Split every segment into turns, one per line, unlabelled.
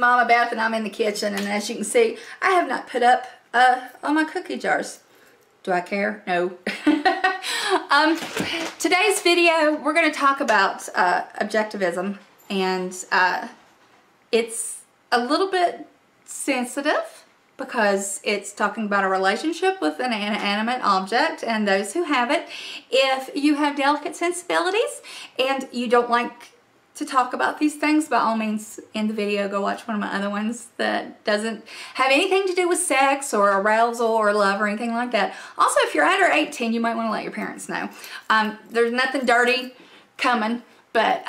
Mama Beth and I'm in the kitchen, and as you can see, I have not put up all my cookie jars. Do I care? No. Today's video, we're going to talk about objectivism, and it's a little bit sensitive because it's talking about a relationship with an inanimate object and those who have it. If you have delicate sensibilities and you don't like to talk about these things, by all means, in the video, go watch one of my other ones that doesn't have anything to do with sex or arousal or love or anything like that. Also, if you're under 18, you might want to let your parents know. There's nothing dirty coming, but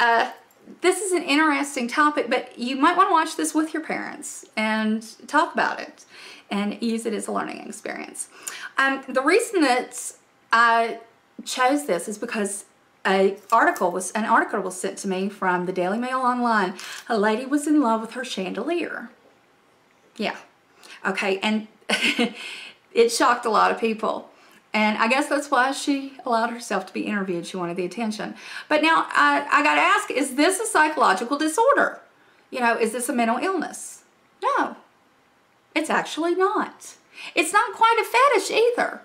this is an interesting topic, but you might want to watch this with your parents and talk about it and use it as a learning experience. The reason that I chose this is because an article was sent to me from the Daily Mail Online. A lady was in love with her chandelier. Yeah. Okay, and it shocked a lot of people. And I guess that's why she allowed herself to be interviewed. She wanted the attention. But now, I got to ask, is this a psychological disorder? You know, is this a mental illness? No. It's actually not. It's not quite a fetish either.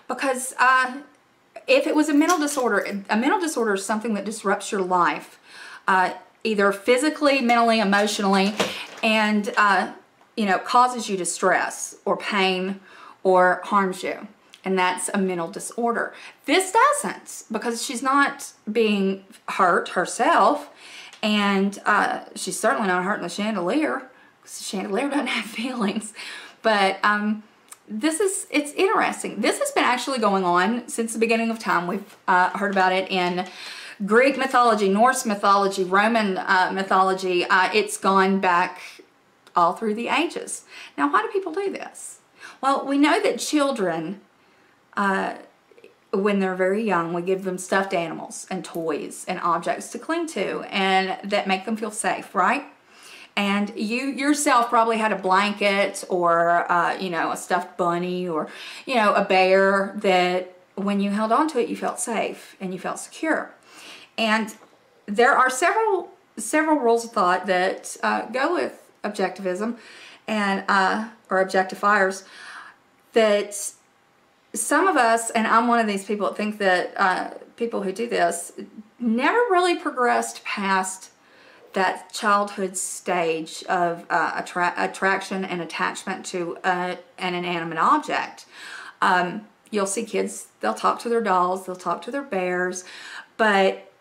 Because if it was a mental disorder is something that disrupts your life, either physically, mentally, emotionally, and you know, causes you distress or pain or harms you. And that's a mental disorder. This doesn't, because she's not being hurt herself, and she's certainly not hurting the chandelier, because the chandelier doesn't have feelings. But it's interesting. This has been actually going on since the beginning of time. We've heard about it in Greek mythology, Norse mythology, Roman mythology. It's gone back all through the ages. Now, why do people do this? Well, we know that children, when they're very young, we give them stuffed animals and toys and objects to cling to, and that make them feel safe, right? And you yourself probably had a blanket or, you know, a stuffed bunny or, you know, a bear that when you held on to it, you felt safe and you felt secure. And there are several rules of thought that go with objectivism and or objectifiers, that some of us, and I'm one of these people that think that people who do this never really progressed past that childhood stage of attraction and attachment to an inanimate object. You'll see kids, they'll talk to their dolls, they'll talk to their bears, but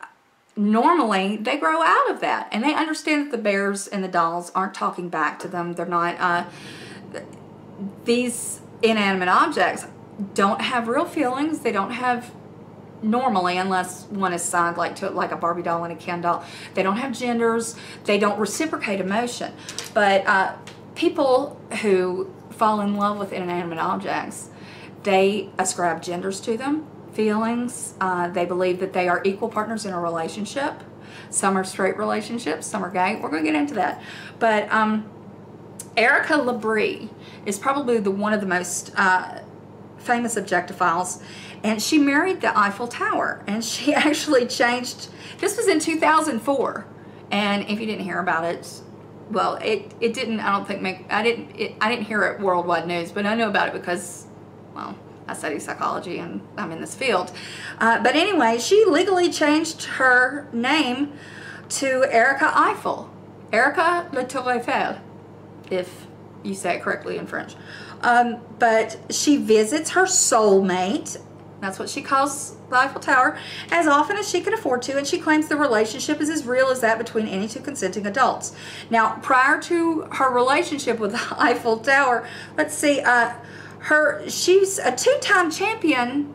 normally they grow out of that and they understand that the bears and the dolls aren't talking back to them. They're not, these inanimate objects don't have real feelings. They don't have, normally, unless one is signed like a Barbie doll and a Ken doll, they don't have genders. They don't reciprocate emotion. But people who fall in love with inanimate objects, they ascribe genders to them, feelings. They believe that they are equal partners in a relationship. Some are straight relationships, some are gay. We're going to get into that. But Erica LaBrie is probably one of the most famous objectophiles, and she married the Eiffel Tower, and she actually changed, this was in 2004, and if you didn't hear about it, well, it didn't, I don't think, I didn't hear it worldwide news, but I know about it because, well, I study psychology and I'm in this field. But anyway, she legally changed her name to Erica Eiffel. Erica Le Tour Eiffel, if you say it correctly in French. But she visits her soulmate, that's what she calls the Eiffel Tower, as often as she can afford to, and she claims the relationship is as real as that between any two consenting adults. Now, prior to her relationship with the Eiffel Tower, let's see, she's a two-time champion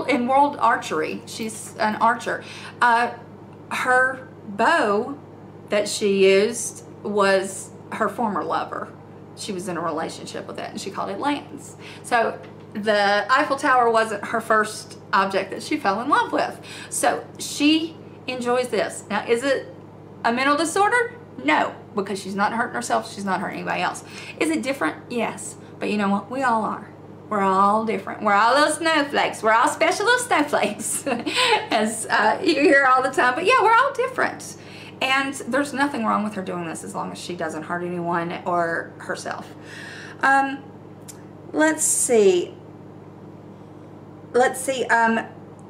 in world archery. She's an archer. Her bow that she used was her former lover. She was in a relationship with it, and she called it Lance. So the Eiffel Tower wasn't her first object that she fell in love with. So she enjoys this. Now, is it a mental disorder? No, because she's not hurting herself, she's not hurting anybody else. Is it different? Yes. But you know what? We all are. We're all different. We're all little snowflakes. We're all special little snowflakes, as you hear all the time. But yeah, we're all different. And there's nothing wrong with her doing this as long as she doesn't hurt anyone or herself. Let's see.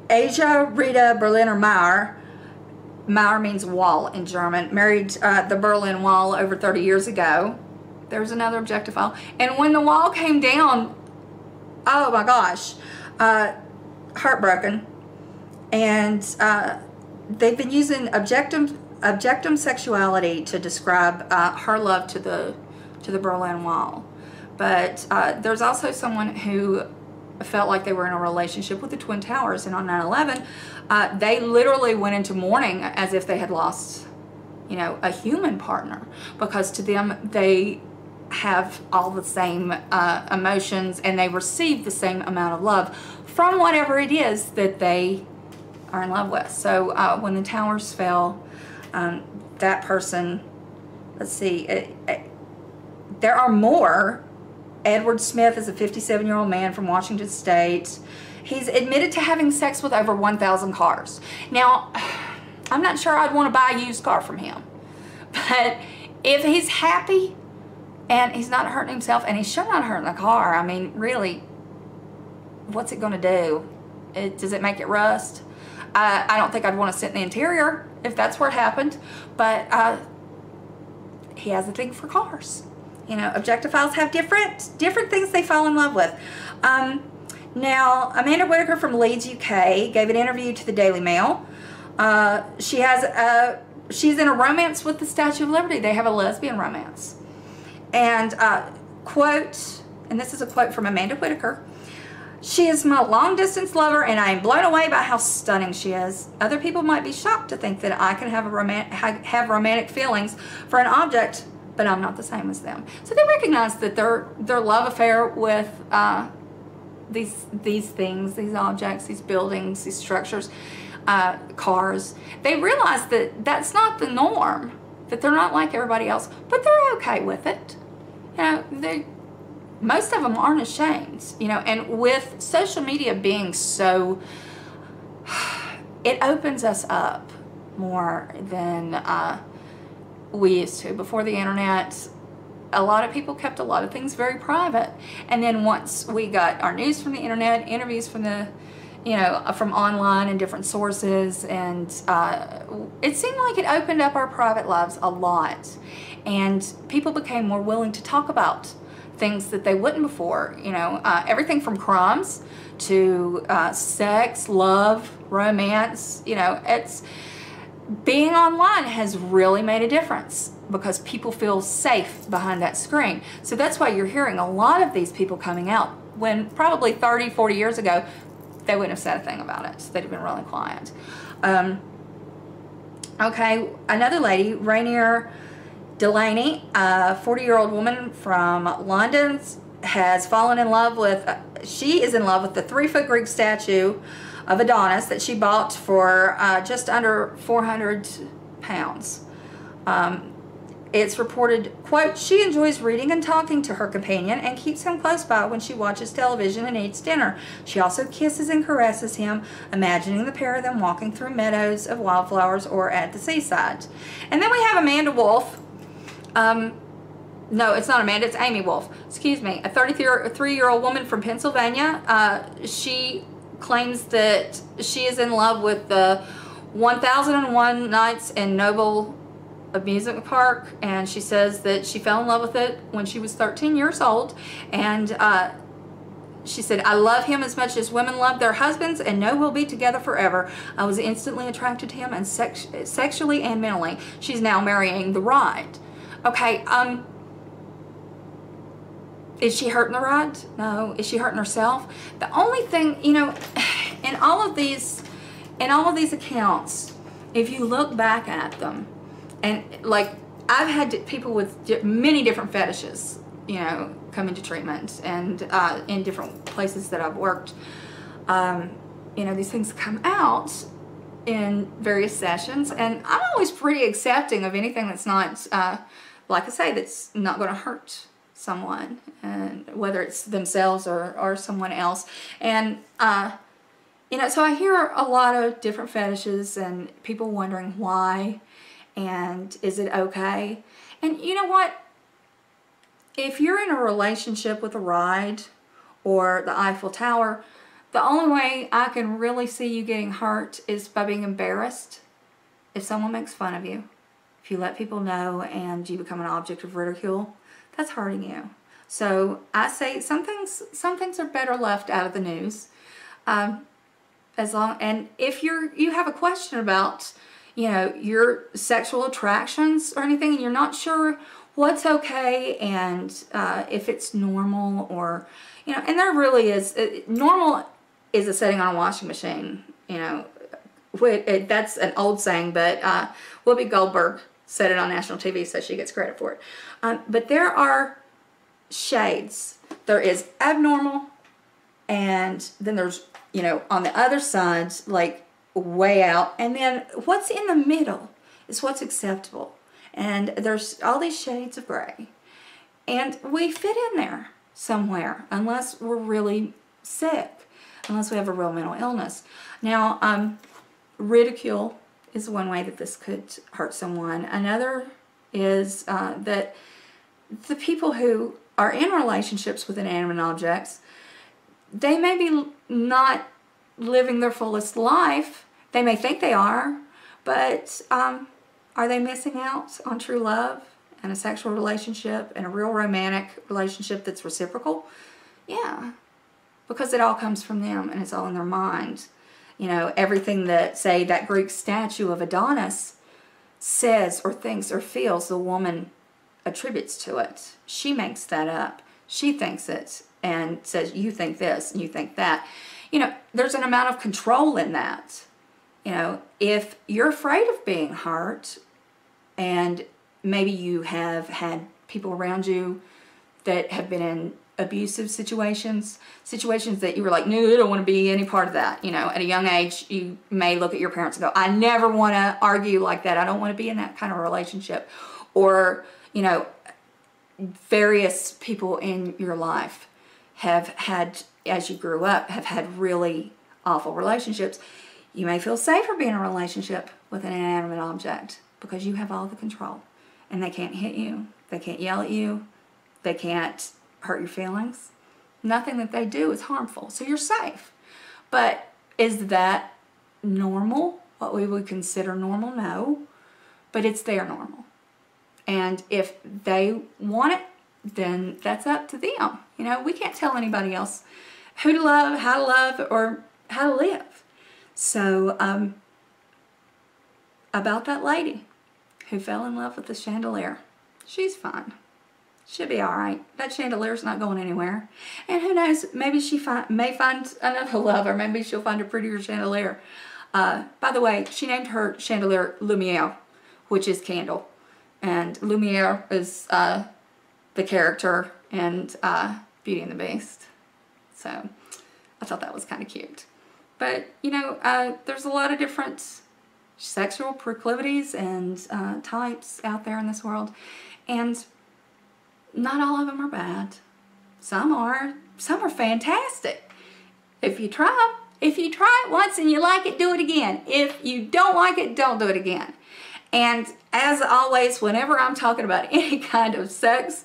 Asia Rita Berliner Mauer. Mauer means wall in German. Married the Berlin Wall over 30 years ago. There's another objectifier. And when the wall came down, oh my gosh, heartbroken. And they've been using objectum sexuality to describe her love to the Berlin Wall. But there's also someone who felt like they were in a relationship with the Twin Towers, and on 9/11, they literally went into mourning as if they had lost, you know, a human partner, because to them they have all the same emotions and they receive the same amount of love from whatever it is that they are in love with. So when the towers fell, that person, let's see, there are more. Edward Smith is a 57-year-old man from Washington State. He's admitted to having sex with over 1,000 cars. Now, I'm not sure I'd want to buy a used car from him, but if he's happy and he's not hurting himself and he's sure not hurting the car, I mean, really, what's it going to do? Does it make it rust? I don't think I'd want to sit in the interior if that's where it happened, but he has a thing for cars. You know, objectophiles have different things they fall in love with. Now, Amanda Whitaker from Leeds, UK, gave an interview to the Daily Mail. She's in a romance with the Statue of Liberty. They have a lesbian romance. And quote, and this is a quote from Amanda Whitaker, "She is my long-distance lover, and I am blown away by how stunning she is. Other people might be shocked to think that I can have romantic feelings for an object, but I'm not the same as them." So they recognize that their love affair with these things, these objects, these buildings, these structures, cars, they realize that that's not the norm, that they're not like everybody else, but they're okay with it. You know, most of them aren't ashamed, you know, and with social media being so, it opens us up more than we used to. Before the internet, a lot of people kept a lot of things very private, and then once we got our news from the internet, interviews from the, you know, from online and different sources, and it seemed like it opened up our private lives a lot, and people became more willing to talk about things that they wouldn't before, you know, everything from crimes to sex, love, romance. You know, it's being online has really made a difference because people feel safe behind that screen. So that's why you're hearing a lot of these people coming out when probably 30, 40 years ago, they wouldn't have said a thing about it. They'd have been really quiet. Okay, another lady, Rainier Delaney, a 40-year-old woman from London, has fallen in love with, she is in love with the 3-foot Greek statue of Adonis that she bought for just under 400 pounds. It's reported, quote, "She enjoys reading and talking to her companion and keeps him close by when she watches television and eats dinner. She also kisses and caresses him, imagining the pair of them walking through meadows of wildflowers or at the seaside." And then we have Amanda Wolf. No, it's not Amanda, it's Amy Wolf. Excuse me. A 33-year-old woman from Pennsylvania. She claims that she is in love with the 1001 Nights in Noble amusement park, and she says that she fell in love with it when she was 13 years old, and she said, "I love him as much as women love their husbands and know we'll be together forever. I was instantly attracted to him and sexually and mentally." She's now marrying the ride. Okay, is she hurting the ride? No. Is she hurting herself? The only thing, you know, in all of these accounts, if you look back at them, and like I've had people with many different fetishes, you know, come into treatment, and in different places that I've worked, you know, these things come out in various sessions, and I'm always pretty accepting of anything that's not, like I say, that's not going to hurt someone, and whether it's themselves or someone else. And you know, so I hear a lot of different fetishes and people wondering why, And is it okay? And you know what? If you're in a relationship with a ride or the Eiffel Tower, the only way I can really see you getting hurt is by being embarrassed. If someone makes fun of you, if you let people know and you become an object of ridicule, that's hurting you. So I say some things are better left out of the news. And if you have a question about, you know, your sexual attractions or anything, and you're not sure what's okay and if it's normal, or, you know, and there really is, normal is a setting on a washing machine, you know. That's an old saying, but Whoopi Goldberg said it on national TV, so she gets credit for it. But there are shades. There is abnormal, and then there's, you know, on the other side, like way out, and then what's in the middle is what's acceptable. And there's all these shades of gray, and we fit in there somewhere, unless we're really sick, unless we have a real mental illness. Now, ridicule is one way that this could hurt someone. Another is that the people who are in relationships with inanimate objects, they may be not living their fullest life. They may think they are, but are they missing out on true love and a sexual relationship and a real romantic relationship that's reciprocal? Yeah, because it all comes from them and it's all in their mind. You know, everything that, say, that Greek statue of Adonis says or thinks or feels, the woman attributes to it. She makes that up. She thinks it and says, you think this and you think that. You know, there's an amount of control in that. You know, if you're afraid of being hurt, and maybe you have had people around you that have been in abusive situations that you were like, no, I don't want to be any part of that. You know, at a young age, you may look at your parents and go, I never want to argue like that. I don't want to be in that kind of relationship. Or, you know, various people in your life have had, as you grew up, have had really awful relationships. You may feel safer being in a relationship with an inanimate object because you have all the control. And they can't hit you. They can't yell at you. They can't hurt your feelings. Nothing that they do is harmful, so you're safe. But is that normal? What we would consider normal? No, but it's their normal. And if they want it, then that's up to them. You know, we can't tell anybody else who to love, or how to live. So about that lady who fell in love with the chandelier, she's fine. She'll be all right. That chandelier's not going anywhere. And who knows, maybe she may find another lover. Maybe she'll find a prettier chandelier. By the way, she named her chandelier Lumiere, which is candle. And Lumiere is the character in Beauty and the Beast. So I thought that was kind of cute. But, you know, there's a lot of different sexual proclivities and types out there in this world. And not all of them are bad. Some are fantastic. If you try it once and you like it, do it again. If you don't like it, don't do it again. And as always, whenever I'm talking about any kind of sex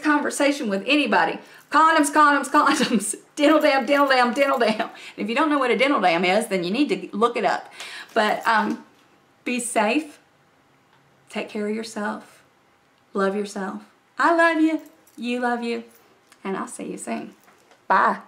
conversation with anybody, condoms, condoms, condoms, dental dam, dental dam, dental dam. And if you don't know what a dental dam is, then you need to look it up. But be safe. Take care of yourself. Love yourself. I love you. You love you. And I'll see you soon. Bye.